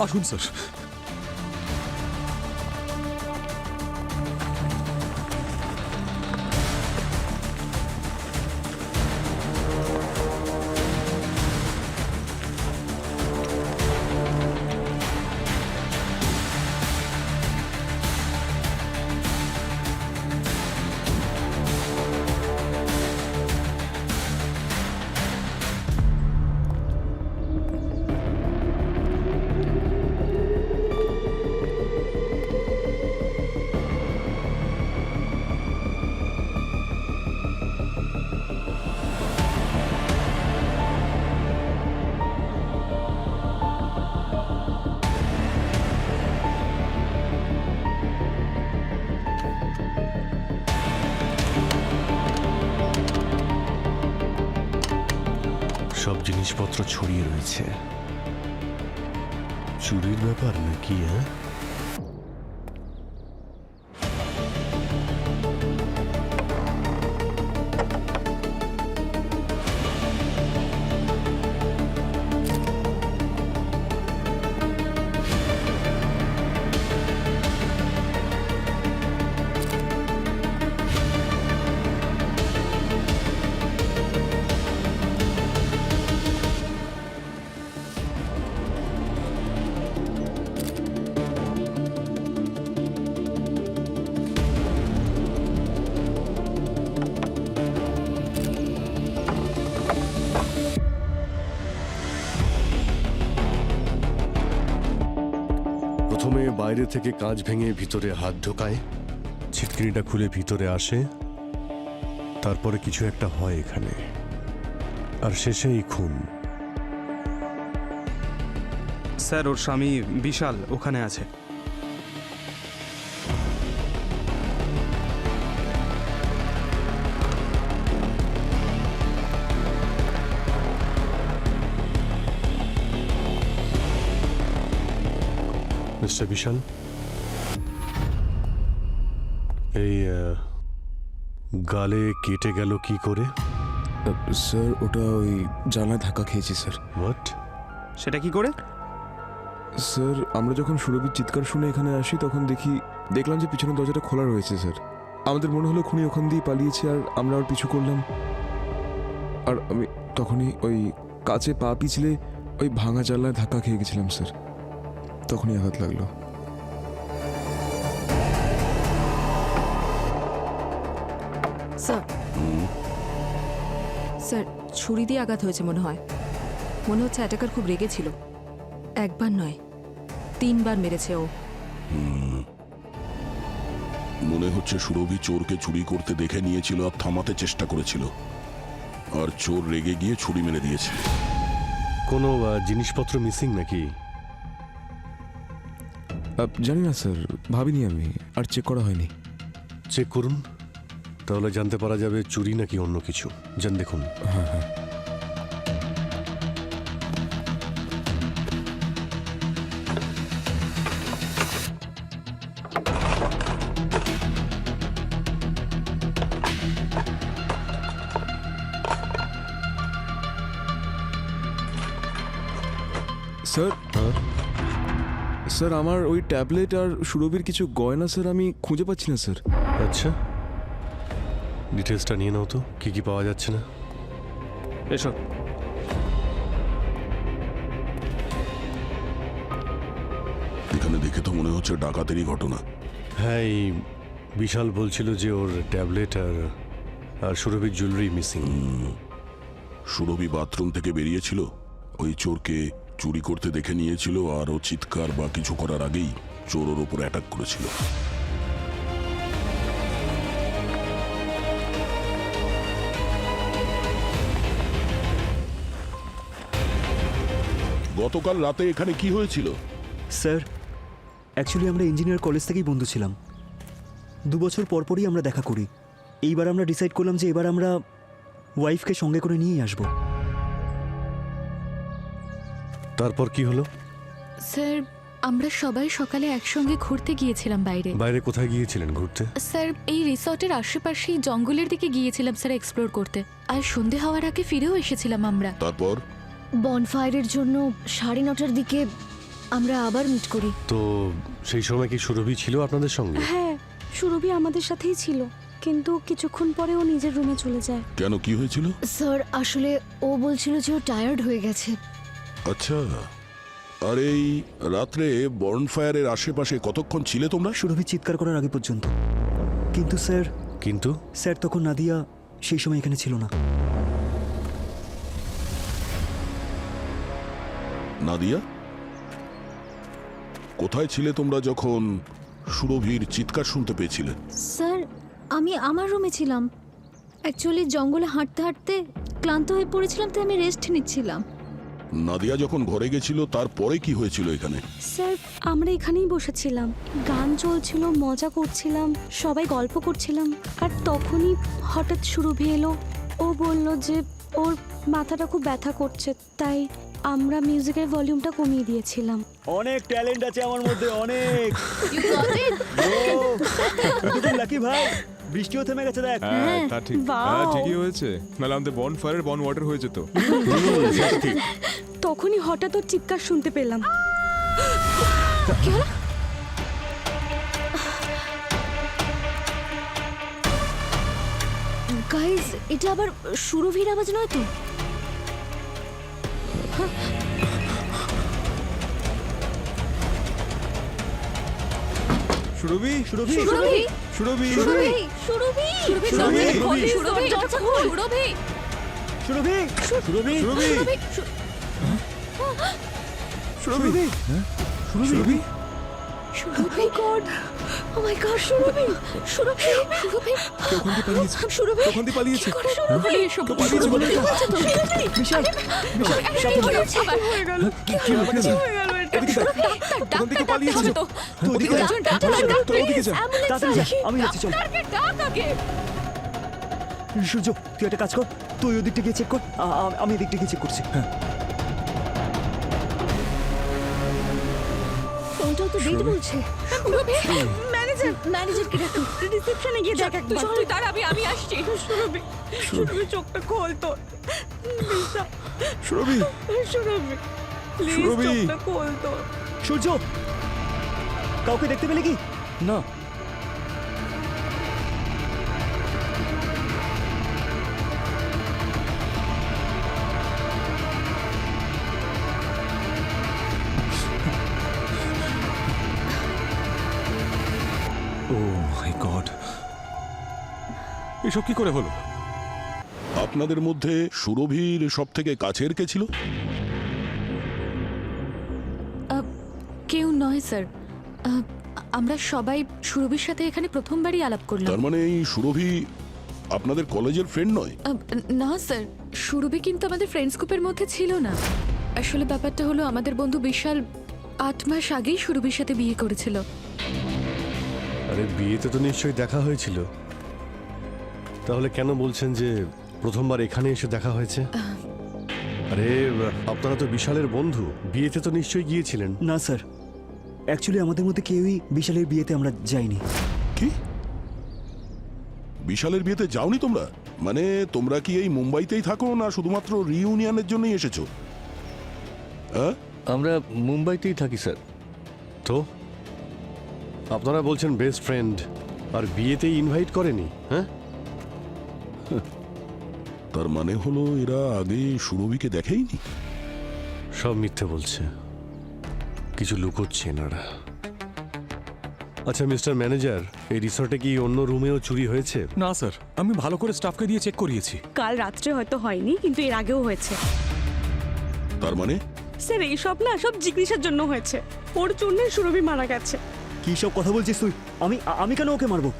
আসুন স্যার। সব জিনিসপত্র ছড়িয়ে রয়েছে। চুরির ব্যাপার নাকি? হ্যাঁ, প্রথমে বাইরে থেকে কাঁচ ভেঙে ভিতরে হাত ঢোকায়, ছিটকিনিটা খুলে ভিতরে আসে, তারপরে কিছু একটা হয় এখানে, আর শেষে এই খুন। স্যার, ওর স্বামী বিশাল ওখানে আছে। মিস্টার বিশাল, এই গালে কেটে গেল কি করে? স্যার ওটা ওই জানলায় ধাক্কা খেয়েছি স্যার। হোয়াট? সেটা কি করে? স্যার আমরা যখন সুরভির চিৎকার শুনে এখানে আসি তখন দেখলাম যে পিছনের দরজাটা খোলা রয়েছে স্যার। আমাদের মনে হলো খুনি ওখান দিয়ে পালিয়েছে, আর আমরা ওর পিছু করলাম, আর আমি তখনই ওই কাছে পা পিছলে ওই ভাঙা জানলায় ধাক্কা খেয়ে গেছিলাম স্যার, তখনই আঘাত লাগলো। স্যার, স্যার ছুরি দিয়ে আঘাত হয়েছে মনে হয়। মনে হচ্ছে অ্যাটাকার খুব রেগেছিল, একবার নয় 3 বার মেরেছে ও। মনে হচ্ছে সুরভি চোরকে চুরি করতে দেখে নিয়েছিল আর থামাতে চেষ্টা করেছিল, আর চোর রেগে গিয়ে ছুরি মেরে দিয়েছে। কোনো জিনিসপত্র মিসিং নাকি? জানি না স্যার, ভাবিনি আমি, আর চেক করা হয়নি। চেক করুন, তাহলে জানতে পারা যাবে চুরি নাকি অন্য কিছু। যান দেখুন। হ্যাঁ হ্যাঁ। স্যার, স্যার আমার ওই ট্যাবলেট আর সুরভির কিছু গয়না স্যার আমি খুঁজে পাচ্ছি না স্যার। আচ্ছা, ডিটেলসটা নিয়ে নাও তো, কি কি পাওয়া যাচ্ছে না। এসো। এখানে দেখে তো মনে হচ্ছে ডাকাতেরই ঘটনা। হ্যাঁ, এই বিশাল বলছিল যে ওর ট্যাবলেট আর সুরভির জুয়েলারি মিসিং। সুরভি বাথরুম থেকে বেরিয়েছিল, ওই চোরকে চুরি করতে দেখে নিয়েছিল, আর ও চিৎকার বা কিছু করার আগেই চোর ওর উপর অ্যাটাক করেছিল। গতকাল রাতে এখানে কি হয়েছিল? স্যার, অ্যাকচুয়ালি আমরা ইঞ্জিনিয়ার কলেজ থেকেই বন্ধু ছিলাম। 2 বছর পরপরই আমরা দেখা করি। এইবার আমরা ডিসাইড করলাম যে এবার আমরা ওয়াইফকে সঙ্গে করে নিয়েই আসব। তারপর কি হলো? স্যার, আমরা সবাই সকালে একসঙ্গে ঘুরতে গিয়েছিলাম বাইরে। বাইরে কোথায় গিয়েছিলেন ঘুরতে? স্যার, এই রিসর্টের আশেপাশেই জঙ্গলের দিকে গিয়েছিলাম স্যার এক্সপ্লোর করতে, আর সন্ধে হওয়ার আগে ফিরেও এসেছিলাম আমরা। তারপর বনফায়ারের জন্য 9:30টার দিকে আমরা আবার মিট করি। তো সেই সময় কি সুরভি ছিল আপনাদের সঙ্গে? হ্যাঁ, সুরভি আমাদের সাথেই ছিল, কিন্তু কিছুক্ষণ পরে ও নিজের রুমে চলে যায়। কেন, কি হয়েছিল? স্যার আসলে ও বলছিল যে ও টায়ার্ড হয়ে গেছে। আচ্ছা, আর এই রাত্রে বর্নফায়ারের আশেপাশে কতক্ষণ ছিলে তোমরা? সুরভি চিৎকার করার আগে পর্যন্ত। কিন্তু স্যার কিন্তু স্যার তখন নাদিয়া সেই সময় এখানে ছিল না। নাদিয়া, কোথায় ছিলে তোমরা যখন সুরভির চিৎকার শুনতে পেয়েছিলে? স্যার আমি আমার রুমে ছিলাম। অ্যাকচুয়ালি জঙ্গলে হাঁটতে হাঁটতে ক্লান্ত হয়ে পড়েছিলাম, তাই আমি রেস্ট নিচ্ছিলাম। নাদিয়া যখন ঘরে গেছিল তারপরে কি হয়েছিল এখানে? স্যার আমরা এখানেই বসেছিলাম, গান চলছিল, মজা করছিলাম, সবাই গল্প করছিলাম, আর তখনই হঠাৎ সুরভি এলো। ও বলল যে ওর মাথাটা খুব ব্যথা করছে, তাই আমরা মিউজিকের ভলিউমটা কমিয়ে দিয়েছিলাম। অনেক ট্যালেন্ট আছে আমার মধ্যে, অনেক। লাকি ভাই, বৃষ্টিও থেমে গেছে দেখ। হ্যাঁ তা ঠিক, Wow! হ্যাঁ ঠিকই হয়েছে, নাহলে আমাদের বন ফায়ারের বন ওয়াটার হয়ে যেত। তখনই হঠাৎ ওর চিৎকার শুনতে পেলাম। গাইস, এটা আবার সুরভির আওয়াজ নয় তো? সুরভি, সুরভি, সুরভি সুরভি, সুরভি সুরভি সুরভি, সুরভি, সুরভি, সুরভি, সুরভি, সুরভি, সুরভি, সুরভি, সুরভি গড, ও মাই গড, সুরভি সুরভি সুরভি ওখান দিয়ে পালিয়েছে, সুরভি ওখান দিয়ে পালিয়েছে। সুরভি, এসব পালিয়েছে বলে তো। বিশাল, কি হয়েছে আবার? কি হয়ে গেল? এদিকে দেখ, ওখান থেকে পালিয়েছে। তুই ওদিকে যা, তোর ওদিকে যা। তাড়াতাড়ি যা, আমি যাচ্ছি, চল। সূর্য, তুই একটা কাজ কর, তুই ওদিকটা গিয়ে চেক কর, আমি এদিকটা গিয়ে চেক করছি। হ্যাঁ, ওটাও তো ডেট বলছে। ম্যানেজারকে ডাকো, রিসেপশনে গিয়ে দেখ একবার। তুই দাঁড়াবি, আমি আসছি। সুরভি চোখটা খোল তো। সুরভি, সুরভি প্লিজ সুরভি। চোখটা খোল তো। সূর্য, কাউকে দেখতে পেলে কি? না। ও মাই গড, এসব কি করে হলো? আপনাদের মধ্যে সুরভির সব থেকে কাছের কে ছিল? কেউ নয় স্যার, আমরা সবাই সুরভির সাথে এখানে প্রথমবারই আলাপ করলাম। তার মানে এই সুরভি আপনাদের কলেজের ফ্রেন্ড নয়? না স্যার, সুরভি কিন্তু আমাদের ফ্রেন্ডস গ্রুপের মধ্যে ছিল না। আসলে ব্যাপারটা হলো, আমাদের বন্ধু বিশাল 8 মাস আগেই সুরভির সাথে বিয়ে করেছিল। আরে বিয়েতে তো নিশ্চয়ই দেখা হয়েছিল, তাহলে কেন বলছেন যে প্রথমবার এখানে এসে দেখা হয়েছে? আরে আপনারা তো বিশালের বন্ধু, বিয়েতে তো নিশ্চয়ই গিয়েছিলেন। না স্যার, অ্যাকচুয়ালি আমাদের মধ্যে কেউই বিশালের বিয়েতে আমরা যাইনি। কি, বিশালের বিয়েতে যাওনি তোমরা? মানে তোমরা কি এই মুম্বাইতেই থাকো, না শুধুমাত্র রিইউনিয়নের জন্যই এসেছো? হ্যাঁ, আমরা মুম্বাইতেই থাকি স্যার। তো আপনারা বলছেন বেস্ট ফ্রেন্ড, আর বিয়েতেই ইনভাইট করেনি? হ্যাঁ, তার মানে হলো এরা আগে সুরভিকে দেখেইনি। সব মিথ্যে বলছে, কিছু লুকোচ্ছে এনারা। আচ্ছা মিস্টার ম্যানেজার, এই রিসর্টে কি অন্য রুমেও চুরি হয়েছে? না স্যার, আমি ভালো করে স্টাফকে দিয়ে চেক করিয়েছি। কাল রাত্রে হয়তো হয়নি, কিন্তু এর আগেও হয়েছে। তার মানে স্যার এইসব না সব জিজ্ঞাসার জন্য হয়েছে, ওর জন্য সুরভি মারা গেছে। কি সব কথা বলছিস তুই? আমি কেন ওকে মারবো?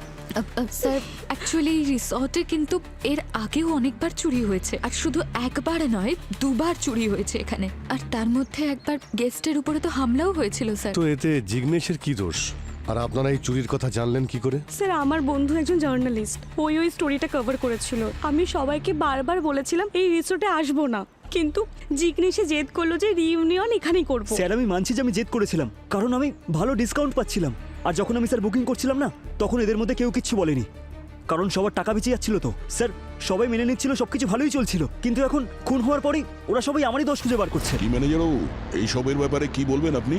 স্যার অ্যাকচুয়ালি রিসর্টে কিন্তু এর আগেও অনেকবার চুরি হয়েছে, আর শুধু একবার নয়, 2 বার চুরি হয়েছে এখানে। আর তার মধ্যে একবার গেস্টের উপরে তো হামলাও হয়েছিল স্যার। তো এতে জিগ্নেশের কি দোষ? আর আপনারা এই চুরির কথা জানলেন কি করে? স্যার আমার বন্ধু একজন জার্নালিস্ট, ওই স্টোরিটা কভার করেছিল। আমি সবাইকে বারবার বলেছিলাম এই রিসোর্টে আসবো না, কিন্তু জিগ্নেশে জেদ করলো যে রিইউনিয়ন এখানেই করবো। স্যার আমি মানছি যে আমি জেদ করেছিলাম, কারণ আমি ভালো ডিসকাউন্ট পাচ্ছিলাম। আর যখন আমি স্যার বুকিং করছিলাম না, তখন এদের মধ্যে কেউ কিচ্ছু বলেনি, কারণ সবার টাকা বেঁচে যাচ্ছিল তো। স্যার সবাই মেনে নিচ্ছিল, সবকিছু ভালোই চলছিল, কিন্তু এখন খুন হওয়ার পরেই ওরা সবাই আমারই দোষ খুঁজে বার করছে। কি ম্যানেজারবাবু, এইসবের ব্যাপারে কি বলবেন আপনি?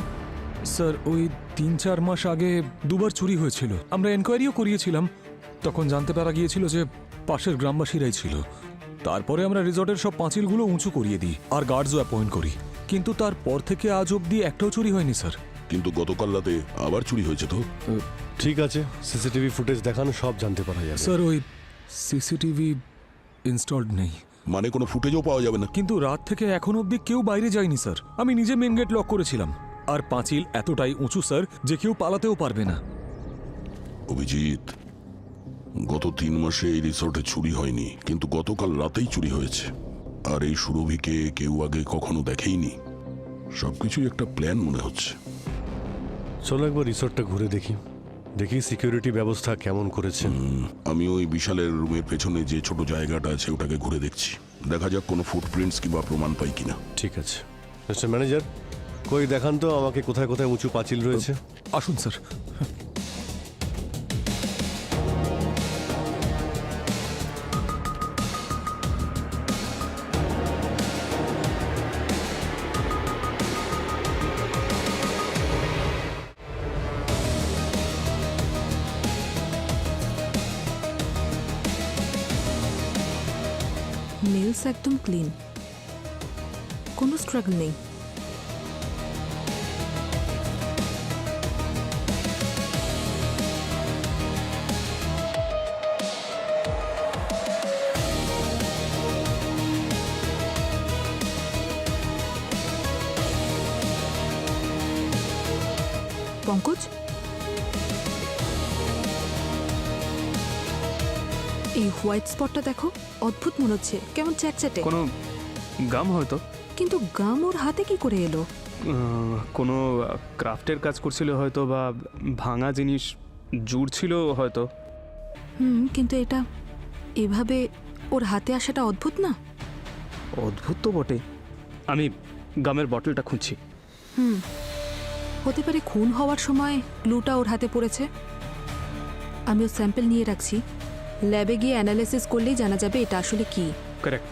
স্যার ওই 3-4 মাস আগে দুবার চুরি হয়েছিল। আমরা এনকোয়ারিও করিয়েছিলাম। তখন জানতে পারা গিয়েছিল যে পাশের গ্রামবাসীরাই ছিল। তারপরে আমরা রিসর্টের সব পাঁচিলগুলো উঁচু করিয়ে দিই আর গার্ডসও অ্যাপয়েন্ট করি, কিন্তু তারপর থেকে আজ অবধি একটাও চুরি হয়নি স্যার। কিন্তু গতকাল রাতে আবার চুরি হয়েছে তো? ঠিক আছে, সিসিটিভি ফুটেজ দেখানো, সব জানতে পারা যাবে। স্যার ওই সিসিটিভি ইনস্টলড নেই, মানে কোনো ফুটেজও পাওয়া যাবে না? কিন্তু রাত থেকে এখন অবধি কেউ বাইরে যায়নি স্যার। আমি নিজে মেন গেট লক করেছিলাম, আর পাঁচিল এতটাই উঁচু স্যার যে কেউ পালাতেও পারবে না। অভিজিৎ, গত 3 মাসে এই রিসর্টে চুরি হয়নি, কিন্তু গতকাল রাতেই চুরি হয়েছে। আর এই সুরভিকে কেউ আগে কখনো দেখেইনি। সবকিছুই একটা প্ল্যান মনে হচ্ছে। চলো একবার রিসর্টটা ঘুরে দেখি, দেখি সিকিউরিটি ব্যবস্থা কেমন করেছে। আমি ওই বিশালের রুমের পেছনে যে ছোট জায়গাটা আছে ওটাকে ঘুরে দেখছি, দেখা যাক কোনো ফুটপ্রিন্টস কিংবা প্রমাণ পাই কিনা। ঠিক আছে মিস্টার ম্যানেজার, কই দেখান তো আমাকে কোথায় কোথায় উঁচু পাঁচিল রয়েছে। আসুন স্যার। নেলস একদম ক্লিন, কোনো স্ট্রাগল নেই। পঙ্কজ, এই হোয়াইট স্পটটা দেখো, অদ্ভুত মনে হচ্ছে, কেমন চ্যাটচ্যাটে। কোনো গাম হয়তো, কিন্তু গাম ওর হাতে কি করে এলো? কোনো ক্রাফটের কাজ করছিল হয়তো, বা ভাঙা জিনিস জুড়ছিল হয়তো। কিন্তু এটা এভাবে ওর হাতে আসাটা অদ্ভুত না? অদ্ভুত তো বটে। আমি গামের বটলটা খুঁজছি। হতে পারে খুন হওয়ার সময় গ্লুটা ওর হাতে পড়েছে। আমি ওর স্যাম্পল নিয়ে রাখছি, ল্যাবে গিয়ে অ্যানালাইসিস করলেই জানা যাবে এটা আসলে কি। কারেক্ট।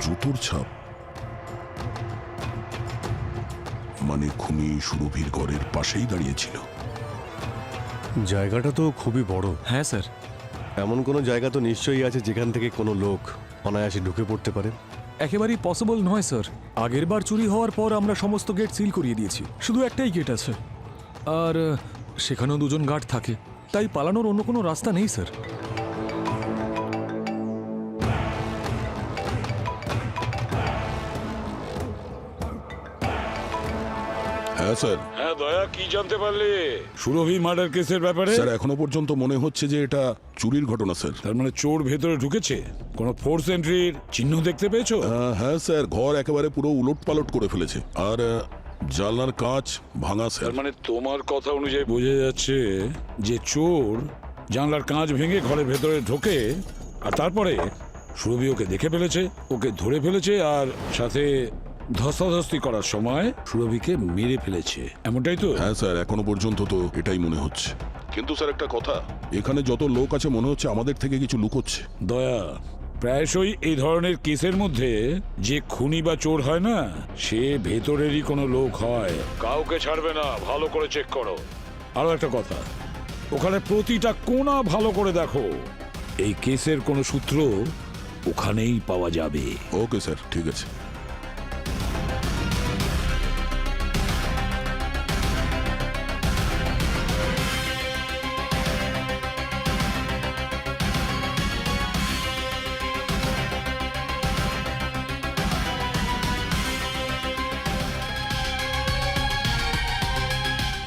জুতোর ছাপ, মানে খুনি সুরভির ঘরের পাশেই দাঁড়িয়েছিল। জায়গাটা তো খুবই বড়। হ্যাঁ স্যার। এমন কোনো জায়গা তো নিশ্চয়ই আছে যেখান থেকে কোনো লোক অনায়াসে ঢুকে পড়তে পারে। একেবারেই পসিবল নয় স্যার। আগের বার চুরি হওয়ার পর আমরা সমস্ত গেট সিল করিয়ে দিয়েছি, শুধু একটাই গেট আছে, আর সেখানেও 2জন গার্ড থাকে, তাই পালানোর অন্য কোনো রাস্তা নেই স্যার। হ্যাঁ স্যার। হ্যাঁ দয়া, কি জানতে পারলে সুরভি মার্ডার কেসের ব্যাপারে? স্যার এখনো পর্যন্ত মনে হচ্ছে যে এটা চুরির ঘটনা স্যার। তার মানে চোর ভেতরে ঢুকেছে? কোনো ফোর্স এন্ট্রির চিহ্ন দেখতে পেয়েছো? হ্যাঁ স্যার, ঘর একেবারে পুরো উলট পালট করে ফেলেছে, আর জানলার কাঁচ ভাঙা স্যার। তার মানে তোমার কথা অনুযায়ী বোঝা যাচ্ছে যে চোর জানলার কাঁচ ভেঙে ঘরের ভেতরে ঢোকে, আর তারপরে সুরভি ওকে দেখে ফেলেছে, ওকে ধরে ফেলেছে, আর সাথে ধস্তাধস্তি করার সময় সুরভিকে মেরে ফেলেছে, এমনটাই তো? হ্যাঁ স্যার, এখনো পর্যন্ত তো এটাই মনে হচ্ছে। কিন্তু স্যার একটা কথা, এখানে যত লোক আছে মনে হচ্ছে আমাদের থেকে কিছু লুকোচ্ছে। দয়া, প্রায়শই এই ধরনের কেসের মধ্যে যে খুনি বা চোর হয় না, সে ভেতরেরই কোনো লোক হয়, কাউকে ছাড়বে না, ভালো করে চেক করো। আরো একটা কথা, ওখানে প্রতিটা কোণা ভালো করে দেখো, এই কেসের কোনো সূত্র ওখানেই পাওয়া যাবে। ওকে স্যার, ঠিক আছে।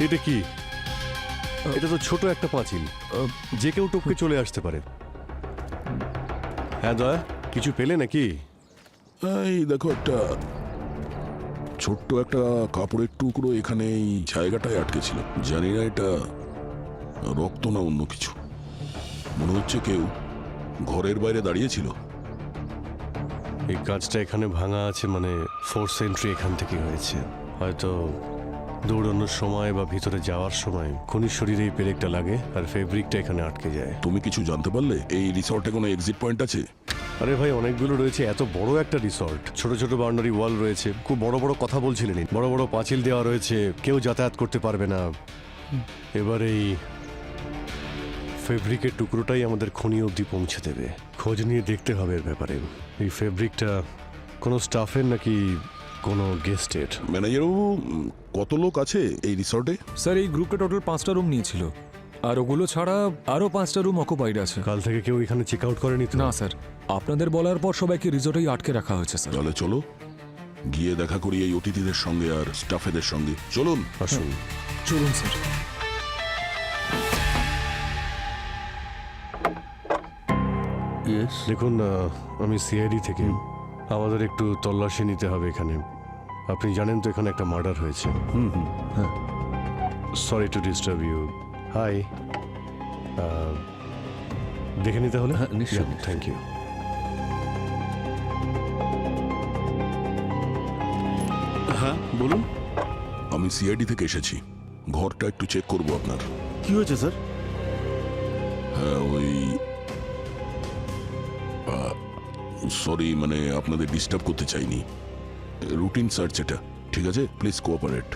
এটা কি? এটা তো ছোট একটা পাঁচিল, যে কেউ টপকে চলে আসতে পারে। হ্যাঁ দয়া, কিছু পেলে নাকি? এই দেখো, একটা ছোট্ট একটা কাপড়ের টুকরো এখানে এই জায়গাটায় আটকে ছিল। জানি না এটা রক্ত না অন্য কিছু। মনে হচ্ছে কেউ ঘরের বাইরে দাঁড়িয়েছিল। এই কাজটা এখানে ভাঙা আছে মানে ফোর্স এন্ট্রি এখান থেকে হয়েছে। হয়তো দৌড়ানোর সময় বা ভিতরে যাওয়ার সময় খনির শরীরে এই পেরেকটা লাগে আর ফেব্রিকটা এখানে আটকে যায়। তুমি কিছু জানতে পারলে এই রিসর্টে কোনো এক্সিট পয়েন্ট আছে? আরে ভাই, অনেকগুলো রয়েছে। এত বড় একটা রিসর্ট, ছোট ছোট বাউন্ডারি ওয়াল রয়েছে, খুব বড় বড় কথা বলছিলেন, বড় বড় পাঁচিল দেওয়া রয়েছে, কেউ যাতায়াত করতে পারবে না। এবার এই ফেব্রিকের টুকরোটাই আমাদের খনি অবধি পৌঁছে দেবে। খোঁজ নিয়ে দেখতে হবে এর ব্যাপারে। এই ফেব্রিকটা কোনো স্টাফের নাকি কোনো গেস্টের? ম্যানেজারবাবু, কত লোক আছে এই রিসর্টে? স্যার এই গ্রুপটা টোটাল 5টা রুম নিয়েছিল, আর ওগুলো ছাড়া আরও 5টা রুম অকুপাইড আছে। কাল থেকে কেউ এখানে চেক আউট করেনি তো? না স্যার, আপনাদের বলার পর সবাইকে রিসোর্টেই আটকে রাখা হয়েছে স্যার। তাহলে চলো গিয়ে দেখা করি এই অতিথিদের সঙ্গে আর স্টাফেদের সঙ্গে। চলুন। আসুন। চলুন স্যার। দেখুন, আমি সিআইডি থেকে। আমাদের একটু তল্লাশি নিতে হবে এখানে। আপনি জানেন তো এখানে একটা মার্ডার হয়েছে। Sorry to disturb you. Hi, দেখে নিতে হলে? নিশ্চয়ই। Thank you. হ্যাঁ বলুন, আমি সিআইডি থেকে এসেছি। ঘরটা একটু চেক করব আপনার। কি হয়েছে স্যার? হ্যাঁ, ওই সরি, মানে আপনাদের ডিস্টার্ব করতে চাইনি। রুটিন সার্চ এটা, ঠিক আছে? Please cooperate.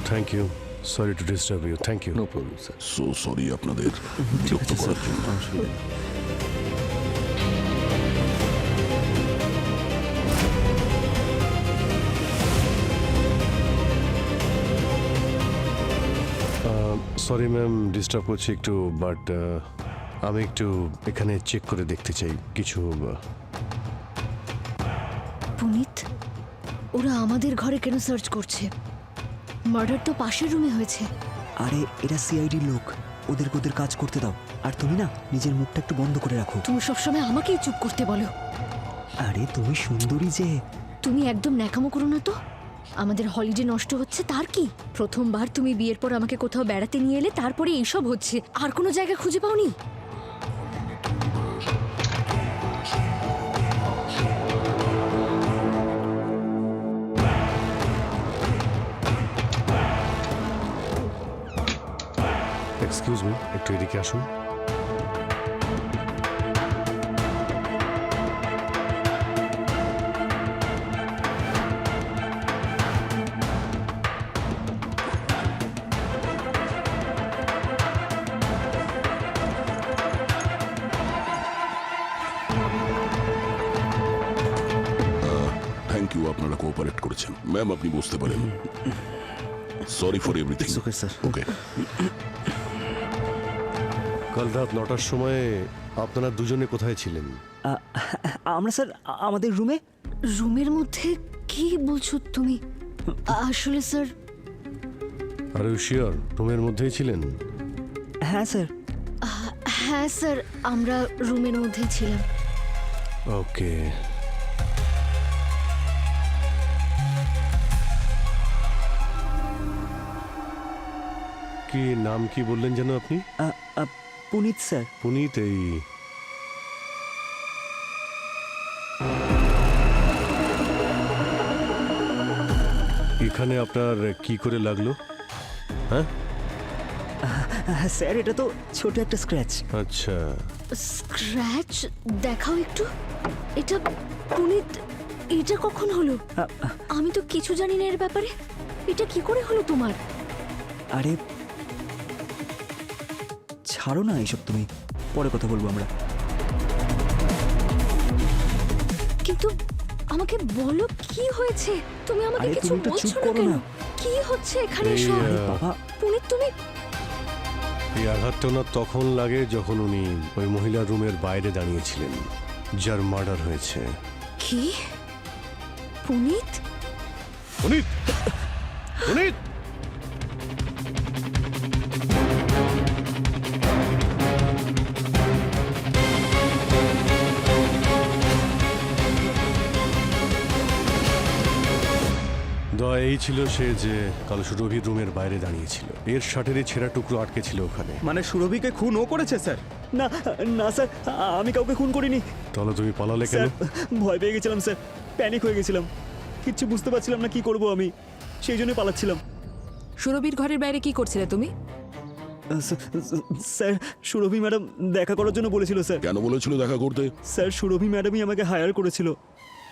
Thank you. Sorry to disturb you. Thank you. No problem sir. So sorry আপনাদের বিরক্ত করার জন্য। অসুবিধা নেই। সরি ম্যাম, ডিস্টার্ব করছি একটু, বাট আমি একটু এখানে চেক করে দেখতে চাই কিছু। পুনিত, ওরা আমাদের ঘরে কেন সার্চ করছে? মার্ডার তো পাশের রুমে হয়েছে। আরে এরা সিআইডির লোক, ওদেরকে ওদের কাজ করতে দাও। আর তুমি না নিজের মুখটা একটু বন্ধ করে রাখো। তুমি সবসময় আমাকেই চুপ করতে বলো। আরে তুমি সুন্দরী যে। তুমি একদম ন্যাকামো করো না তো। আমাদের হলিডে নষ্ট হচ্ছে তার কি? প্রথমবার তুমি বিয়ের পর আমাকে কোথাও বেড়াতে নিয়ে এলে, তারপরে এইসব হচ্ছে। আর কোনো জায়গা খুঁজে পাওনি? এক্সকিউজ মি, একটু এদিকে আসুন। থ্যাংক ইউ, আপনারা কোঅপারেট করেছেন। ম্যাম, আপনি বুঝতে পারেন। Sorry for everything. It's okay sir. Okay. কাল রাত 9টার সময় আপনারা দুজনে কোথায় ছিলেন? আমরা স্যার আমাদের রুমে। রুমের মধ্যে? কি বলছো তুমি? আসলে স্যার, আর ইউ শিওর রুমের মধ্যেই ছিলেন? হ্যাঁ স্যার। হ্যাঁ স্যার, আমরা রুমের মধ্যেই ছিলাম। ওকে। কি নাম কি বললেন যেন আপনি? পুনিত স্যার। পুনিত। এই এখানে আপনার কি করে লাগলো? হ্যাঁ স্যার, এটা তো ছোট একটা স্ক্র্যাচ। আচ্ছা। স্ক্র্যাচ? দেখাও একটু। এটা পুনিত, এটা কখন হলো? আমি তো কিছু জানি না এর ব্যাপারে। এটা কি করে হলো তোমার? আরে ছাড়ো না এইসব, তুমি পরে কথা বলবো আমরা। কিন্তু আমাকে বলো কি হয়েছে? তুমি আমাকে আরে কিছু তুমি একটু বলছো চুপ না করো কেন? না। কি হচ্ছে এখানে এই, সব? বাবা, পুনিত, তুমি এই আঘাতটা ওনার তখন লাগে যখন উনি ওই মহিলার রুমের বাইরে দাঁড়িয়েছিলেন, যার মার্ডার হয়েছে। কি? পুনিত? পুনিত, পুনিত, দয়া এই ছিল সে যে কাল সুরভির রুমের বাইরে দাঁড়িয়েছিল। এর শার্টেরই ছেঁড়া টুকরো আটকে ছিল ওখানে। মানে সুরভিকে খুন ও করেছে স্যার? না না স্যার, আমি কাউকে খুন করিনি। তাহলে তুমি পালালে কেন? স্যার ভয় পেয়ে গেছিলাম স্যার, প্যানিক হয়ে গেছিলাম, কিচ্ছু বুঝতে পারছিলাম না কি করব আমি, সেই জন্য পালাচ্ছিলাম। সুরভির ঘরের বাইরে কি করছিলে তুমি? স্যার সুরভি ম্যাডাম দেখা করার জন্য বলেছিল স্যার। কেন বলেছিল দেখা করতে? স্যার সুরভি ম্যাডামই আমাকে হায়ার করেছিল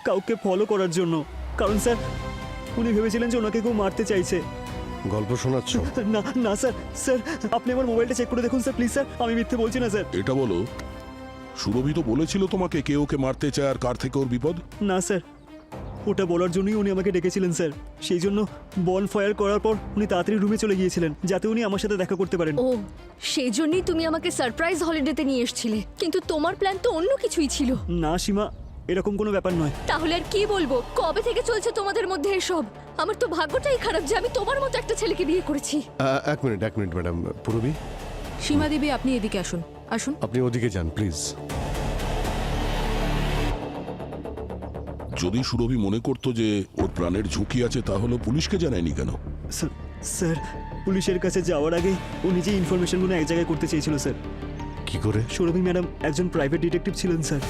কাউকে ফলো করার জন্য, কারণ স্যার উনি ভেবেছিলেন যে ওনাকে কেউ মারতে চাইছে। গল্প শোনাচ্ছ? না না স্যার, স্যার আপনি আমার মোবাইলটা চেক করে দেখুন স্যার প্লিজ স্যার, আমি মিথ্যে বলছি না স্যার। এটা বলো, সুরভি তো বলেছিল তোমাকে কে ওকে মারতে চায় আর কার থেকে ওর বিপদ? না স্যার, ওটা বলার জন্যই উনি আমাকে ডেকেছিলেন স্যার। সেই জন্য বন ফায়ার করার পর উনি তাড়াতাড়ি রুমে চলে গিয়েছিলেন যাতে উনি আমার সাথে দেখা করতে পারেন। ও, সেই জন্যই তুমি আমাকে সারপ্রাইজ হলিডেতে নিয়ে এসেছিলে, কিন্তু তোমার প্ল্যান তো অন্য কিছুই ছিল। না সীমা, এরকম কোনো ব্যাপার নয়। তাহলে আর কি বলবো? কবে থেকে চলছে তোমাদের মধ্যে এসব? আমার তো ভাগ্যটাই খারাপ যে আমি তোমার মতো একটা ছেলেকে বিয়ে করেছি। এক মিনিট ম্যাডাম। পুরবি, সীমা দেবী, আপনি এদিকে আসুন, আসুন। আপনি ওদিকে যান প্লিজ। যদি সুরভি মনে করতো যে ওর প্রাণের ঝুঁকি আছে তাহলে পুলিশকে জানায়নি কেন? স্যার পুলিশের কাছে যাওয়ার আগে ও নিজেই ইনফরমেশনগুলো এক জায়গায় করতে চেয়েছিল স্যার। কি করে? সুরভি ম্যাডাম একজন প্রাইভেট ডিটেকটিভ ছিলেন স্যার,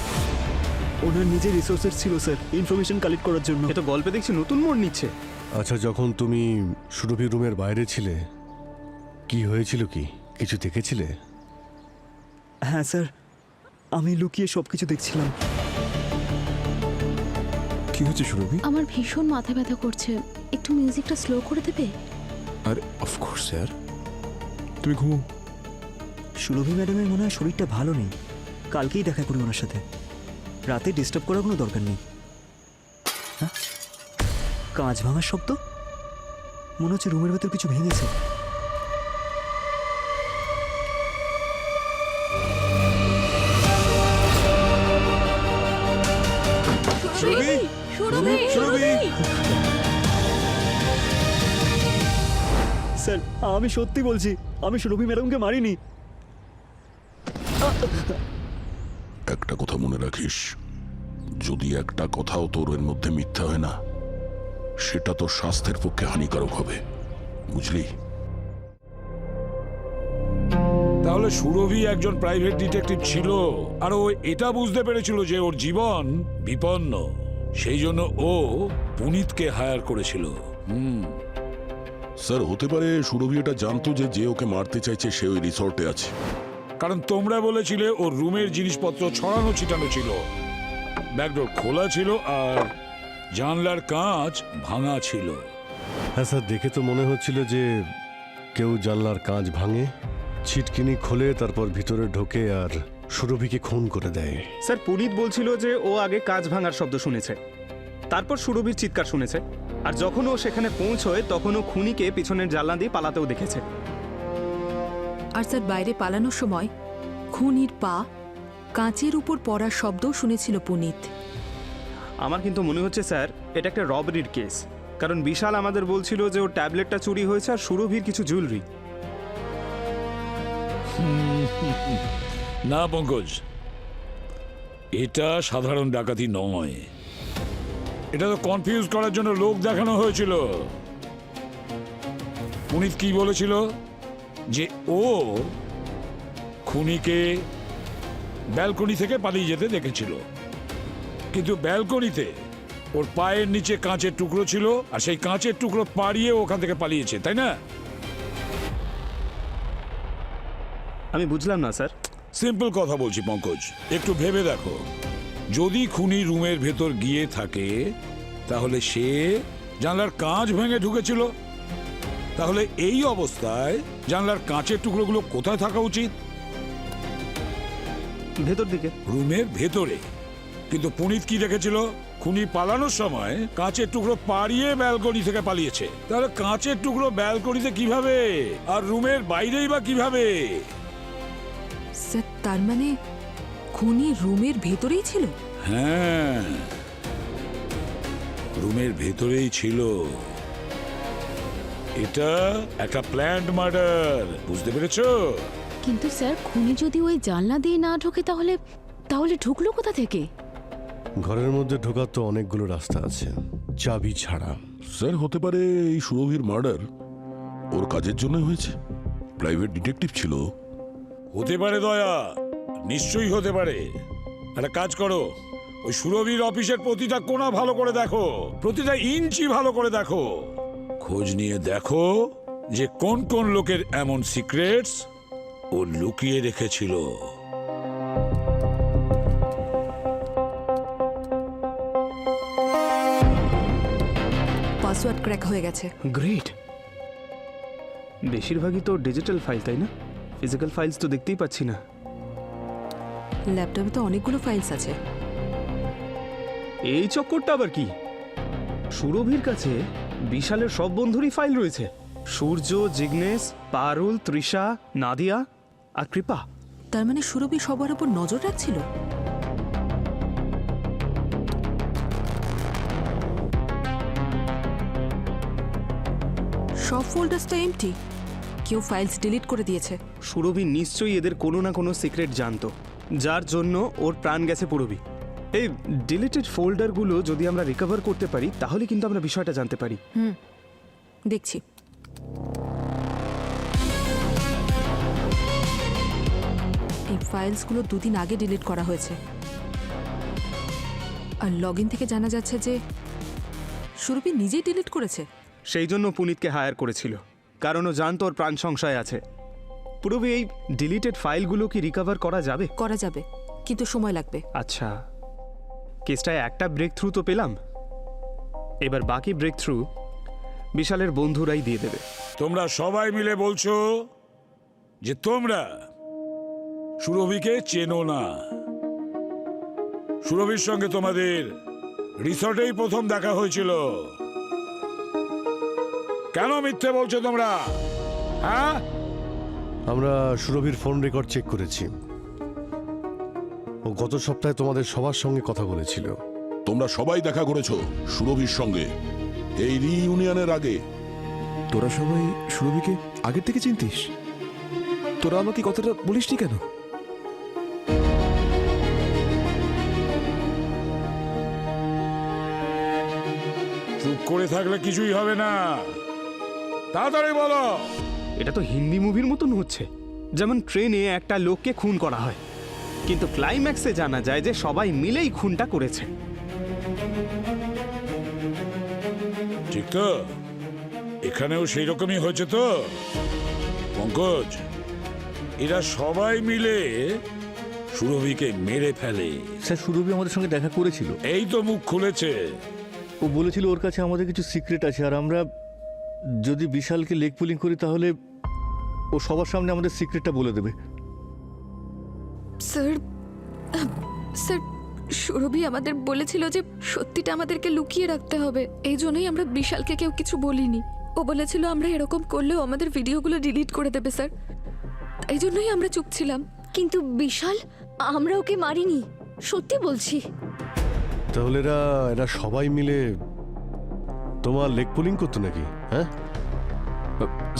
ওনার নিজের রিসোর্সেস ছিল স্যার ইনফরমেশন কালেক্ট করার জন্য। এ তো গল্পে দেখছি নতুন মোড় নিচ্ছে। আচ্ছা, যখন তুমি সুরভির রুমের বাইরে ছিলে কি হয়েছিল, কি কিছু দেখেছিলে? হ্যাঁ স্যার, আমি লুকিয়ে সব কিছু দেখছিলাম। কি হচ্ছে সুরভি? আমার ভীষণ মাথা ব্যথা করছে, একটু মিউজিকটা স্লো করে দেবে? আরে অফকোর্স স্যার, তুমি ঘুমো। সুরভি ম্যাডামের মনে হয় শরীরটা ভালো নেই, কালকেই দেখা করি ওনার সাথে, রাতে ডিস্টার্ব করার কোনো দরকার নেই। হ্যাঁ, কাঁচ ভাঙার শব্দ, মনে হচ্ছে রুমের ভেতর কিছু ভেঙেছে। সুরভি, সুরভি, সুরভি! স্যার আমি সত্যি বলছি, আমি সুরভি ম্যাডামকে মারিনি। একটা কথা মনে রাখিস, যদি একটা কথাও তোর এর মধ্যে মিথ্যা হয় না, সেটা তোর স্বাস্থ্যের পক্ষে হানিকারক হবে, বুঝলি? তাহলে সুরভি একজন প্রাইভেট ডিটেকটিভ ছিল আর ও এটা বুঝতে পেরেছিল যে ওর জীবন বিপন্ন, সেই জন্য ও পুনিতকে হায়ার করেছিল। স্যার হতে পারে সুরভি এটা জানতো যে যে ওকে মারতে চাইছে সে ওই রিসর্টে আছে, কারণ তোমরা বলেছিলে ওর রুমের জিনিসপত্র ছড়ানো ছিটানো ছিল, ব্যাকডোর খোলা ছিল আর জানলার কাঁচ ভাঙা ছিল। হ্যাঁ স্যার, দেখে তো মনে হচ্ছিল যে কেউ জানলার কাঁচ ভাঙে, ছিটকিনি খোলে, তারপর ভিতরে ঢোকে আর সুরভিকে খুন করে দেয়। স্যার পুনিত বলছিল যে ও আগে কাঁচ ভাঙার শব্দ শুনেছে, তারপর সুরভির চিৎকার শুনেছে, আর যখন ও সেখানে পৌঁছয় তখন ও খুনিকে পিছনের জানলা দিয়ে পালাতেও দেখেছে। আর স্যার বাইরে পালানোর সময় খুনির পা কাঁচের উপর পড়ার শব্দও শুনেছিল পুনিত। আমার কিন্তু মনে হচ্ছে স্যার এটা একটা রবারির কেস, কারণ বিশাল আমাদের বলছিল যে ওর ট্যাবলেটটা চুরি হয়েছে আর সুরভির কিছু জুয়েলারি। না পঙ্কজ, এটা সাধারণ ডাকাতি নয়, এটা তো কনফিউজ করার জন্য লোক দেখানো হয়েছিল। পুনিত কি বলেছিল যে ও খুনিকে ব্যালকনি থেকে পালিয়ে যেতে দেখেছিল, কিন্তু ব্যালকনিতে ওর পায়ের নিচে কাঁচের টুকরো ছিল আর সেই কাঁচের টুকরো পাড়িয়ে ওখান থেকে পালিয়েছে, তাই না? আমি বুঝলাম না স্যার। সিম্পল কথা বলছি পঙ্কজ, একটু ভেবে দেখো, যদি খুনি রুমের ভেতর গিয়ে থাকে তাহলে সে জানলার কাঁচ ভেঙে ঢুকেছিল, তাহলে এই অবস্থায় জানলার কাঁচের টুকরোগুলো কোথায় থাকা উচিত? ভেতর দিকে, রুমের ভেতরে। কিন্তু পুনিত কি দেখেছিল? খুনি পালানোর সময় কাঁচের টুকরো পাড়িয়ে ব্যালকনি থেকে পালিয়েছে, তাহলে কাঁচের টুকরো ব্যালকনিতে কিভাবে আর রুমের বাইরেই বা কিভাবে? স্যার তার মানে খুনি রুমের ভেতরেই ছিল? হ্যাঁ, রুমের ভেতরেই ছিল। এটা একটা প্ল্যান্ড মার্ডার, বুঝতে পেরেছো? কিন্তু স্যার খুনি যদি ওই জানলা দিয়ে না ঢোকে তাহলে তাহলে ঢুকলো কোথা থেকে? ঘরের মধ্যে ঢোকার তো অনেকগুলো রাস্তা আছে, চাবি ছাড়া। স্যার, হতে পারে এই সুরভির মার্ডার ওর কাজের জন্য হয়েছে। প্রাইভেট ডিটেকটিভ ছিল। হতে পারে দয়া, নিশ্চয়ই হতে পারে। একটা কাজ করো, ওই সুরভির অফিসের প্রতিটা কোণা ভালো করে দেখো, প্রতিটা ইঞ্চি ভালো করে দেখো। খোঁজ নিয়ে দেখো যে কোন কোন লোকের এমন সিক্রেটস ও লুকিয়ে রেখেছিল। পাসওয়ার্ড ক্র্যাক হয়ে গেছে। গ্রেট। বেশিরভাগই তো ডিজিটাল ফাইল, তাই না? ফিজিক্যাল ফাইলস তো দেখতেই পাচ্ছি না। ল্যাপটপে তো অনেকগুলো ফাইলস আছে। এই চক্করটা আবার কি? সুরভির কাছে বিশালের সব বন্ধুরই ফাইল রয়েছে। সূর্য, জিগ্নেশ, পারুল, তৃষা, নাদিয়া আর কৃপা। তার মানে সুরভি সবার উপর নজর রাখছিল। সব ফোল্ডার্সটা এমটি, কেউ ফাইলস ডিলিট করে দিয়েছে। সুরভি নিশ্চয়ই এদের কোনো না কোনো সিক্রেট জানতো, যার জন্য ওর প্রাণ গেছে পুরবি। এই ডিলিটেড ফোল্ডারগুলো যদি আমরা রিকভার করতে পারি তাহলে কিন্তু আমরা বিষয়টা জানতে পারি। দেখছি। এই ফাইলসগুলো 2 দিন আগে ডিলিট করা হয়েছে, আর লগইন থেকে জানা যাচ্ছে যে সুরভি নিজেই ডিলিট করেছে। সেই জন্য পুনিতকে হায়ার করেছিল, কারণ ও জানতো ওর প্রাণ সংশয় আছে। পুরবি, এই ডিলিটেড ফাইলগুলো কি রিকভার করা যাবে? করা যাবে, কিন্তু সময় লাগবে। আচ্ছা, কেসটায় একটা ব্রেক থ্রু তো পেলাম, এবার বাকি ব্রেক থ্রু বিশালের বন্ধুরাই দিয়ে দেবে। তোমরা সবাই মিলে বলছো যে তোমরা সুরভিকে চেনো না। সুরভির সঙ্গে তোমাদের রিসর্টেই প্রথম দেখা হয়েছিল। কেন মিথ্যে বলছো তোমরা? হ্যাঁ, আমরা সুরভির ফোন রেকর্ড চেক করেছি। ও গত সপ্তাহে তোমাদের সবার সঙ্গে কথা বলেছিল। তোমরা সবাই দেখা করেছো সুরভির সঙ্গে এই রিইউনিয়নের আগে। তোরা সবাই সুরভিকে আগের থেকে চিনতিস? তোরা আমাকে কথাটা বলিসনি কেন? চুপ করে থাকলে কিছুই হবে না, তাড়াতাড়ি বলো। এটা তো হিন্দি মুভির মতন হচ্ছে, যেমন ট্রেনে একটা লোককে খুন করা হয়, কিন্তু ক্লাইম্যাক্সে জানা যায় যে সবাই মিলেই খুনটা করেছে। ঠিক তো? এখানেও সেই রকমই হয়েছে তো পঙ্কজ? এরা সবাই মিলে সুরভিকে মেরে ফেলে। স্যার, সুরভি আমাদের সঙ্গে দেখা করেছিল। এই তো মুখ খুলেছে। ও বলেছিল ওর কাছে আমাদের কিছু সিক্রেট আছে, আর আমরা যদি বিশালকে লেগ পুলিং করি তাহলে ও সবার সামনে আমাদের সিক্রেটটা বলে দেবে। স্যার স্যার সুরভি আমাদের বলেছিল যে সত্যিটা আমাদেরকে লুকিয়ে রাখতে হবে, এই জন্যই আমরা বিশালকে কেউ কিছু বলিনি। ও বলেছিল আমরা এরকম করলেও আমাদের ভিডিওগুলো ডিলিট করে দেবে স্যার, এই জন্যই আমরা চুপ ছিলাম। কিন্তু বিশাল, আমরা ওকে মারিনি, সত্যি বলছি। তাহলে এরা সবাই মিলে তোমার লেগ পুলিং করতো নাকি? হ্যাঁ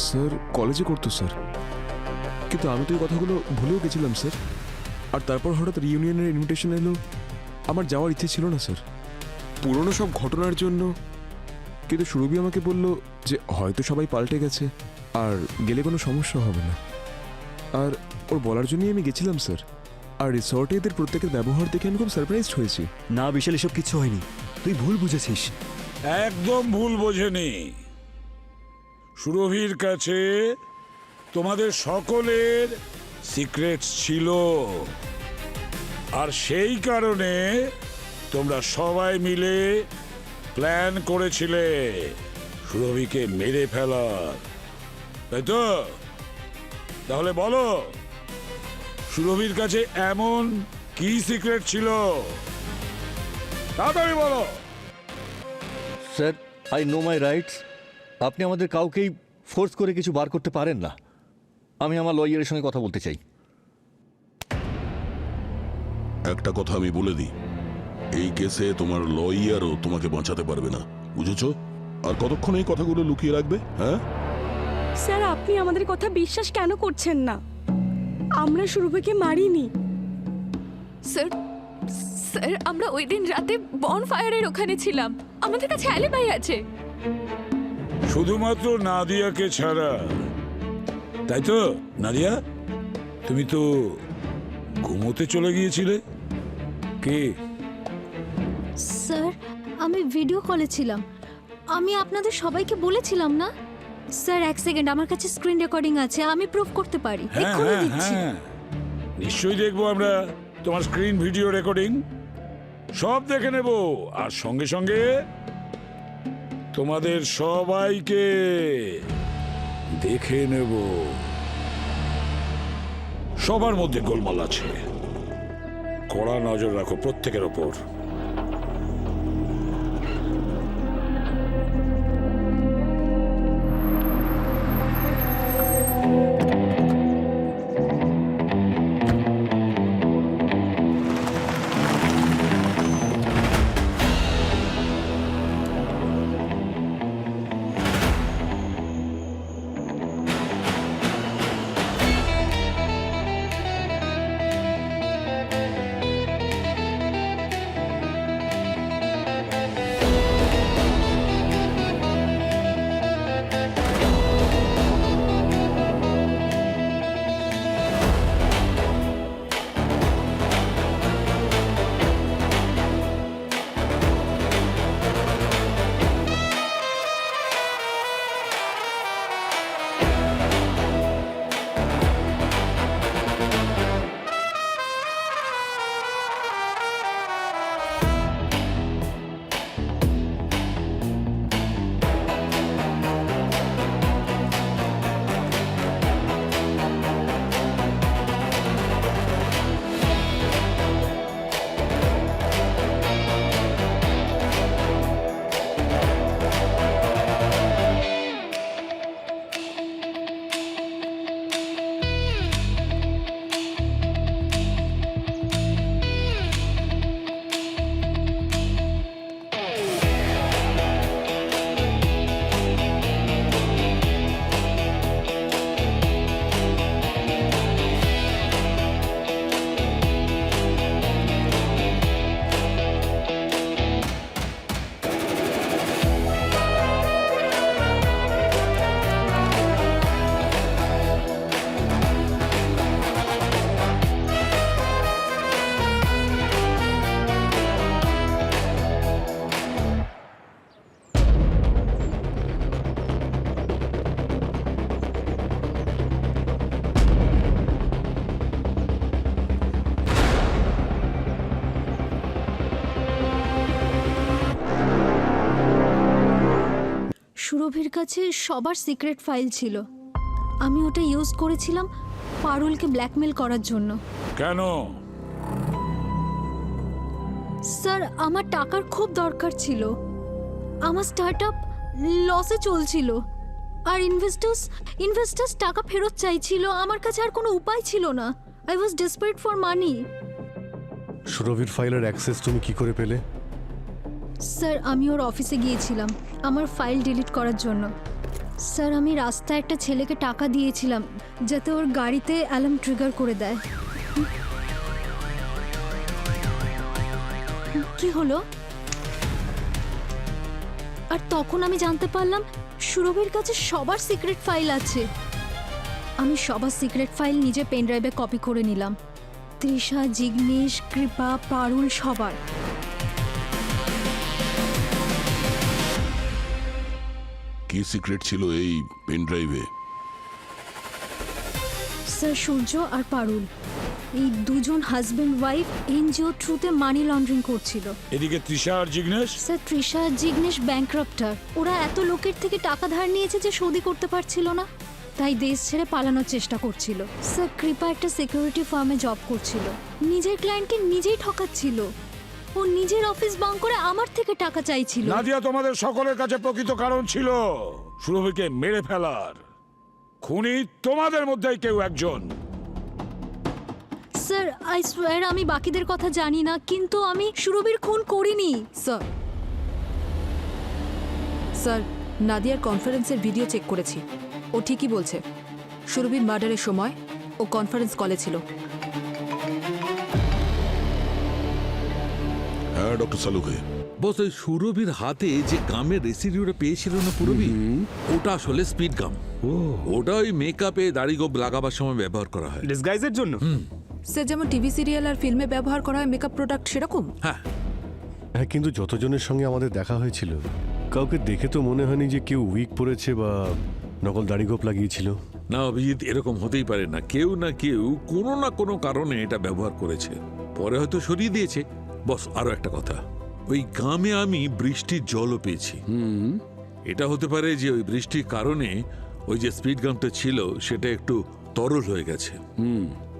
স্যার, কলেজে করতো স্যার, কিন্তু আমি তো এই কথাগুলো ভুলেও গেছিলাম স্যার। আর তারপর হঠাৎ রিইউনিয়নের ইনভিটেশন এলো, আমার যাওয়ার ইচ্ছে ছিল না স্যার, পুরনো সব ঘটনার জন্য। কিন্তু সুরভি আমাকে বলল যে হয়তো সবাই পাল্টে গেছে আর গেলে কোনো সমস্যা হবে না, আর ওর বলার জন্যই আমি গেছিলাম স্যার। আর রিসর্টে এদের প্রত্যেকের ব্যবহার দেখে আমি খুব সারপ্রাইজড হয়েছি। না বিশাল, এসব কিচ্ছু হয়নি, তুই ভুল বুঝেছিস। একদম ভুল বোঝেনি। সুরভির কাছে তোমাদের সকলের সিক্রেটস ছিল, আর সেই কারণে তোমরা সবাই মিলে প্ল্যান করেছিলে সুরভিকে মেরে ফেলার, তাই তো? তাহলে বলো, সুরভির কাছে এমন কি সিক্রেট ছিল? তাড়াতাড়ি বলো। Sir, I know my rights. আপনি আমাদের কাউকেই ফোর্স করে কিছু বার করতে পারেন না। আমি আমার লয়ারের সঙ্গে কথা বলতে চাই। একটা কথা আমি বলে দিই, এই কেসে তোমার লয়ারও তোমাকে বাঁচাতে পারবে না, বুঝেছো? আর কতক্ষণ এই কথাগুলো লুকিয়ে রাখবে? হ্যাঁ, স্যার আপনি আমাদের কথা বিশ্বাস কেন করছেন না? আমরা সুরভিকে মারিনি। স্যার স্যার আমরা ওই দিন রাতে বনফায়ারের ওখানে ছিলাম, আমাদের কাছে অ্যালিবাই আছে। শুধুমাত্র নাদিয়াকে ছাড়া, তাই তো? নাদিয়া, তুমি তো ঘুমোতে চলে গিয়েছিলে। কে? স্যার আমি ভিডিও কলে ছিলাম, আমি আপনাদের সবাইকে বলেছিলাম না। স্যার এক সেকেন্ড, আমার কাছে স্ক্রিন রেকর্ডিং আছে, আমি প্রুফ করতে পারি, হ্যাঁ এক্ষুনি হ্যাঁ দিচ্ছি। হ্যাঁ, নিশ্চয়ই দেখবো আমরা তোমার স্ক্রিন ভিডিও রেকর্ডিং, সব দেখে নেব। আর সঙ্গে সঙ্গে তোমাদের সবাইকে দেখে নেব। সবার মধ্যে গোলমাল আছে, কড়া নজর রাখো প্রত্যেকের ওপর। সুরভির কাছে সবার সিক্রেট ফাইল ছিল, আমি ওটা ইউজ করেছিলাম পারুলকে ব্ল্যাকমেল করার জন্য। কেন? স্যার আমার টাকার খুব দরকার ছিল, আমার স্টার্টআপ লসে চলছিল, আর ইনভেস্টার্স টাকা ফেরত চাইছিল, আমার কাছে আর কোনো উপায় ছিল না। I was desperate for money. সুরভির ফাইলের অ্যাক্সেস তুমি কি করে পেলে? স্যার আমি ওর অফিসে গিয়েছিলাম আমার ফাইল ডিলিট করার জন্য। স্যার আমি রাস্তায় একটা ছেলেকে টাকা দিয়েছিলাম যাতে ওর গাড়িতে অ্যালার্ম ট্রিগার করে দেয়। কি হলো? আর তখন আমি জানতে পারলাম সুরভির কাছে সবার সিক্রেট ফাইল আছে। আমি সবার সিক্রেট ফাইল নিজে পেন ড্রাইভে কপি করে নিলাম, তৃষা, জিগ্নেশ, কৃপা, পারুল, সবার। কি সিক্রেট ছিল এই পেন ড্রাইভে? স্যার সূর্য আর পারুল এই দুজন হাজব্যান্ড ওয়াইফ এনজিও থ্রুতে মানি লন্ড্রিং করছিল। এদিকে তৃষা আর জিগ্নেশ? স্যার তৃষা আর জিগ্নেশ ব্যাংক্রাপ্টার, ওরা এত লোকের থেকে টাকা ধার নিয়েছে যে শোধই করতে পারছিল না, তাই দেশ ছেড়ে পালানোর চেষ্টা করছিল। স্যার কৃপা একটা সিকিউরিটি ফার্মে জব করছিল, নিজের ক্লায়েন্টকে নিজেই ঠকাচ্ছিল, ও নিজের অফিস বাং করে আমার থেকে টাকা চাইছিল। নাদিয়া তোমাদের সকলের কাছে প্রকৃত কারণ ছিল সুরভিকে মেরে ফেলার। খুনি তোমাদের মধ্যেই কেউ একজন। স্যার স্যার আই সোয়ার আমি বাকিদের কথা জানি না, কিন্তু আমি সুরভির খুন করিনি। স্যার স্যার নাদিয়ার কনফারেন্সের ভিডিও চেক করেছি, ও ঠিকই বলছে। সুরভির মার্ডারের সময় ও কনফারেন্স কলে ছিল। হ্যাঁ ডক্টর সালুকে, বস ওই সুরভির হাতে যে গামের রেসিডিউটা পেয়েছিল না পুরবি, ওটা আসলে স্পিড গাম। ওটা ওই মেকআপে দাড়ি গোপ লাগাবার সময় ব্যবহার করা হয়। ডিসগাইজের জন্য। স্যার যেমন টিভি সিরিয়াল আর ফিল্মে ব্যবহার করা হয় মেকআপ প্রোডাক্ট, সেরকম। হ্যাঁ, হ্যাঁ, কিন্তু যতজনের সঙ্গে আমাদের দেখা হয়েছিল কাউকে দেখে তো মনে হয়নি যে কেউ উইক পড়েছে বা নকল দাড়িগোপ লাগিয়েছিল। না অভিজিৎ, এরকম হতেই পারে না। কেউ না কেউ কোনো না কোনো কারণে এটা ব্যবহার করেছে, পরে হয়তো সরিয়ে দিয়েছে। বস আরো একটা কথা, ওই গামে আমি বৃষ্টির জলও পেয়েছি। এটা হতে পারে যে ওই বৃষ্টির কারণে ওই যে স্পিড গামটা ছিল সেটা একটু তরল হয়ে গেছে,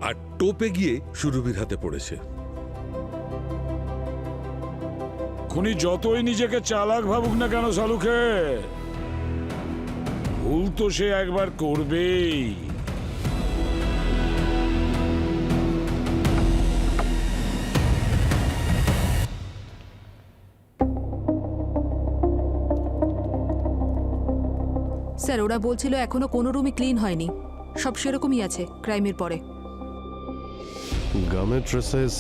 আর টোপে গিয়ে সুরভির হাতে পড়েছে। খুনি যতই নিজেকে চালাক ভাবুক না কেন সালুকে, ভুল তো সে একবার করবেই। স্যার ওরা বলছিল এখনো কোনো রুমই ক্লিন হয়নি, সব সেরকমই আছে ক্রাইমের পরে। গামের ট্রেসেস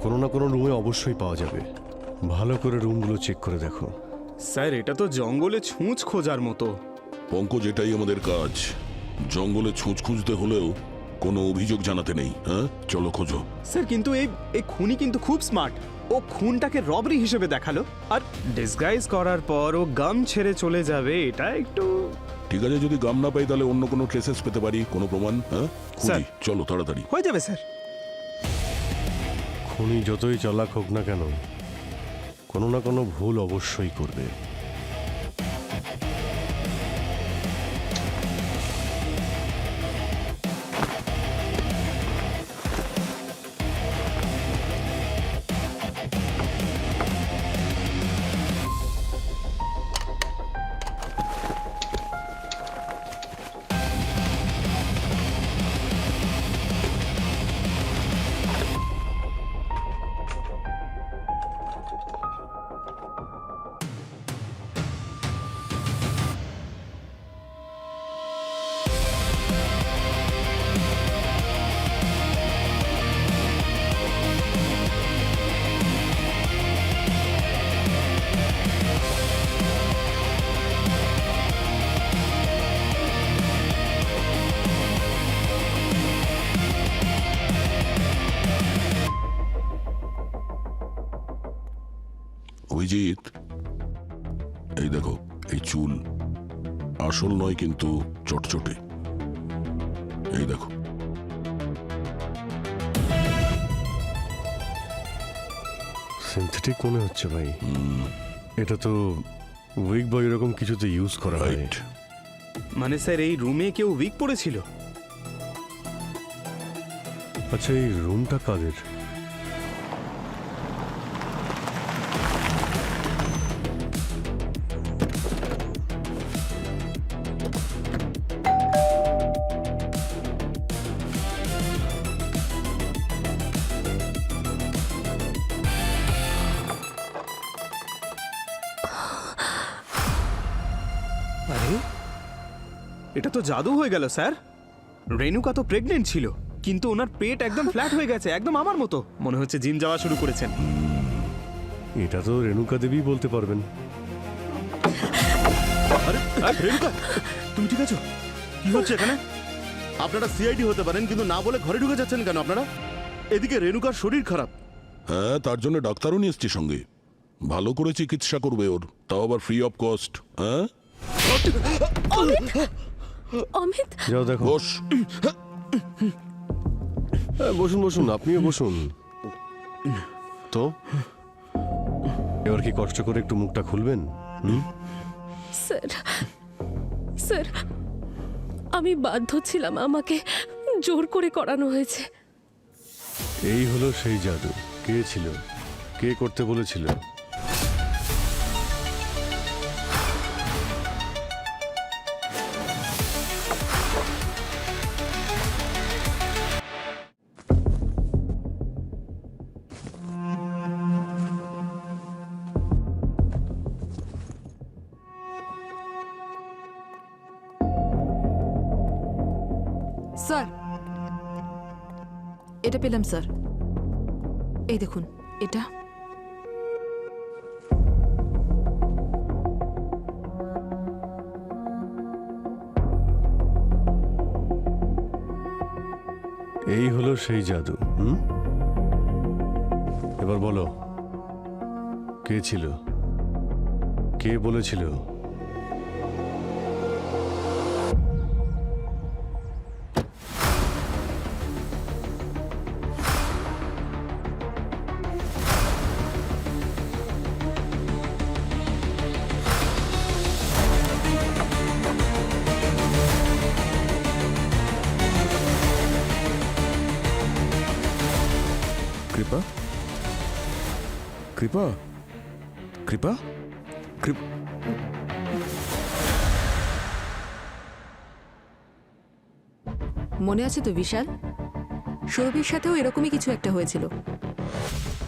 কোনো না কোনো রুমে অবশ্যই পাওয়া যাবে। ভালো করে রুমগুলো চেক করে দেখো। স্যার এটা তো জঙ্গলে ছুঁচ খোঁজার মতো। পঙ্কজ, এটাই আমাদের কাজ। জঙ্গলে ছুঁচ খুঁজতে হলেও কোনো অভিযোগ জানাতে নেই। হ্যাঁ, চলো খোঁজো। স্যার কিন্তু এই খুনি কিন্তু খুব স্মার্ট। ও খুনটাকে রবরি হিসেবে দেখালো, আর ডিসগাইজ করার পর ও গাম ছেড়ে চলে যাবে, এটা একটু। ঠিক আছে, যদি গাম না পাই তাহলে অন্য কোনো ট্রেসেস পেতে পারি, কোনো প্রমাণ। হ্যাঁ, খুঁজি, চলো তাড়াতাড়ি। হয়ে যাবে স্যার। খুনি যতই চালাক হোক না কেন, কোনো না কোনো ভুল অবশ্যই করবে। অভিজিৎ, এই দেখো, এই চুল আসল নয় কিন্তু চটচটে। এই দেখো। সিনথেটিক মনে হচ্ছে ভাই। এটা তো উইক বা এরকম কিছুতে ইউজ করা হয়। রাইট। মানে স্যার এই রুমে কেউ উইক পড়েছিল? আচ্ছা, এই রুমটা কাদের? আরে এটা তো জাদু হয়ে গেল স্যার। রেণুকা তো প্রেগনেন্ট ছিল, কিন্তু ওনার পেট একদম ফ্ল্যাট হয়ে গেছে, একদম আমার মতো। মনে হচ্ছে জিম যাওয়া শুরু করেছেন। এটা তো রেণুকা দেবী বলতে পারবেন। আরে রেণুকা, তুমি ঠিক আছো? কি হচ্ছে এখানে? আপনারা সিআইডি হতে পারেন, কিন্তু না বলে ঘরে ঢুকে যাচ্ছেন কেন আপনারা? এদিকে রেণুকার শরীর খারাপ। হ্যাঁ, তার জন্য ডাক্তারও নিয়ে এসছি সঙ্গে। ভালো করে চিকিৎসা করবে ওর, তাও আবার ফ্রি অফ কস্ট। হ্যাঁ, অমিত, যাও দেখো। বস। হ্যাঁ, বসুন বসুন, আপনিও বসুন। তো এবার কি কষ্ট করে একটু মুখটা খুলবেন? স্যার স্যার আমি বাধ্য ছিলাম, আমাকে জোর করে করানো হয়েছে। এই হলো সেই জাদু। কে ছিল? কে করতে বলেছিল? স্যার, এটা পেলাম স্যার। এই দেখুন এটা। এই হলো সেই জাদু। হুম, এবার বলো, কে ছিল, কে বলেছিল? কৃপা, কৃপা, কৃপা, কৃপা। মনে আছে তো বিশাল, সৌরভীর সাথেও এরকমই কিছু একটা হয়েছিল,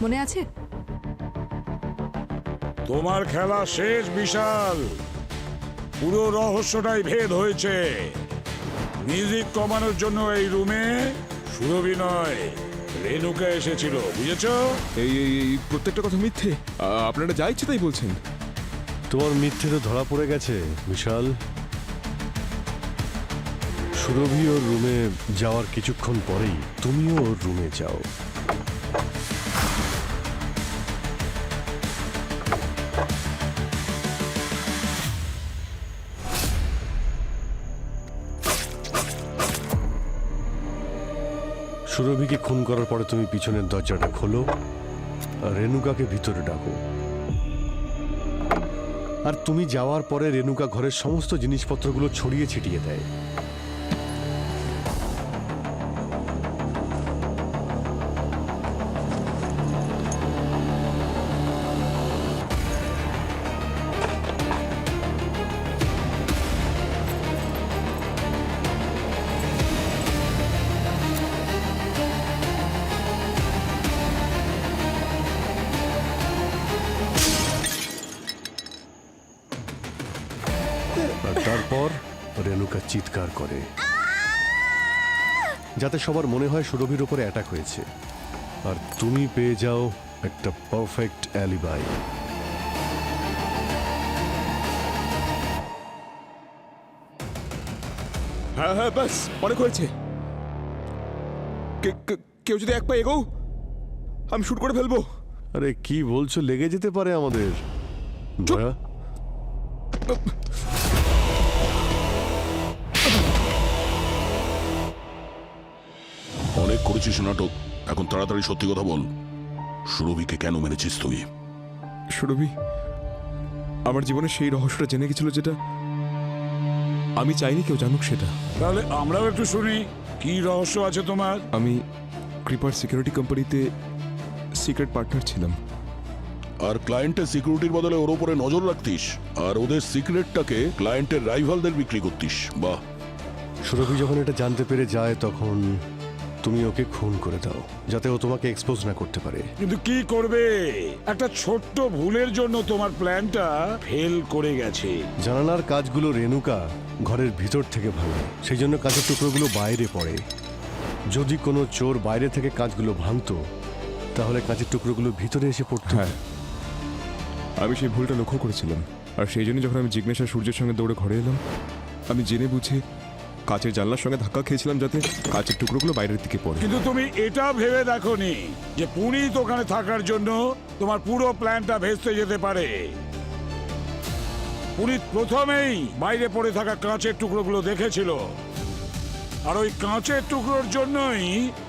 মনে আছে? তোমার খেলা শেষ বিশাল, পুরো রহস্যটাই ভেদ হয়েছে। মিউজিক কমানোর জন্য এই রুমে সুরভি নয়, রেণুকা এসেছিল, বুঝেছ? এই প্রত্যেকটা কথা মিথ্যে। আপনারা যা ইচ্ছে তাই বলছেন। তোমার মিথ্যে তো ধরা পড়ে গেছে বিশাল। সুরভি ওর রুমে যাওয়ার কিছুক্ষণ পরেই তুমিও ওর রুমে যাও। সুরভিকে খুন করার পরে তুমি পিছনের দরজাটা খোলো আর রেণুকাকে ভিতরে ডাকো। আর তুমি যাওয়ার পরে রেণুকা ঘরের সমস্ত জিনিসপত্রগুলো ছড়িয়ে ছিটিয়ে দেয়। আর তারপর রেণুকা চিৎকার করে, যাতে সবার মনে হয় সুরভির উপরে অ্যাটাক হয়েছে, আর তুমি পেয়ে যাও একটা পারফেক্ট অ্যালিবাই। হ্যাঁ হ্যাঁ, ব্যাস অনেক হয়েছে। কেউ যদি এক পা এগো, আমি শুট করে ফেলবো। আরে কি বলছো, লেগে যেতে পারে আমাদের। দয়া, অনেক করেছিস নাটক, এখন তাড়াতাড়ি সত্যি কথা বল। সুরভিকে কেন মেরেছিস তুই? সুরভি আমার জীবনে সেই রহস্যটা জেনে গেছিল যেটা আমি চাইনি কেউ জানুক সেটা। তাহলে আমরাও একটু শুনি, কি রহস্য আছে তোমার? আমি কৃপার সিকিউরিটি কোম্পানিতে সিক্রেট পার্টনার ছিলাম। আর ক্লায়েন্টের সিকিউরিটির বদলে ওর উপরে নজর রাখতিস, আর ওদের সিক্রেটটাকে ক্লায়েন্টের রাইভালদের বিক্রি করতিস। বাহ। সুরভি যখন এটা জানতে পেরে যায় তখন তুমি ওকে খুন করে দাও, যাতে ও তোমাকে এক্সপোজ না করতে পারে। কিন্তু কি করবে, একটা ছোট্ট ভুলের জন্য তোমার প্ল্যানটা ফেল করে গেছে। জানালার কাজগুলো রেণুকা ঘরের ভিতর থেকে ভাঙে, সেই জন্য কাঁচের টুকরোগুলো বাইরে পড়ে। যদি কোনো চোর বাইরে থেকে কাঁচগুলো ভাঙতো তাহলে কাঁচের টুকরোগুলো ভিতরে এসে পড়তো। হ্যাঁ, আমি সেই ভুলটা লক্ষ্য করেছিলাম, আর সেই জন্য যখন আমি জিজ্ঞেস আর সূর্যের সঙ্গে দৌড়ে ঘরে এলাম, আমি জেনে বুঝে কাচের জানলার সঙ্গে ধাক্কা খেয়েছিলাম যাতে কাচের টুকরোগুলো বাইরের দিকে পড়ে। কিন্তু তুমি এটা ভেবে দেখোনি যে পুনিত ওখানে থাকার জন্য তোমার পুরো প্ল্যানটা ভেস্তে যেতে পারে। পুনিত প্রথমেই বাইরে পড়ে থাকা কাঁচের টুকরোগুলো দেখেছিল, আর ওই কাঁচের টুকরোর জন্যই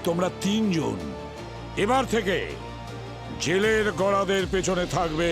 তোমরা তিনজন এবার থেকে জেলের গড়াদের পেছনে থাকবে।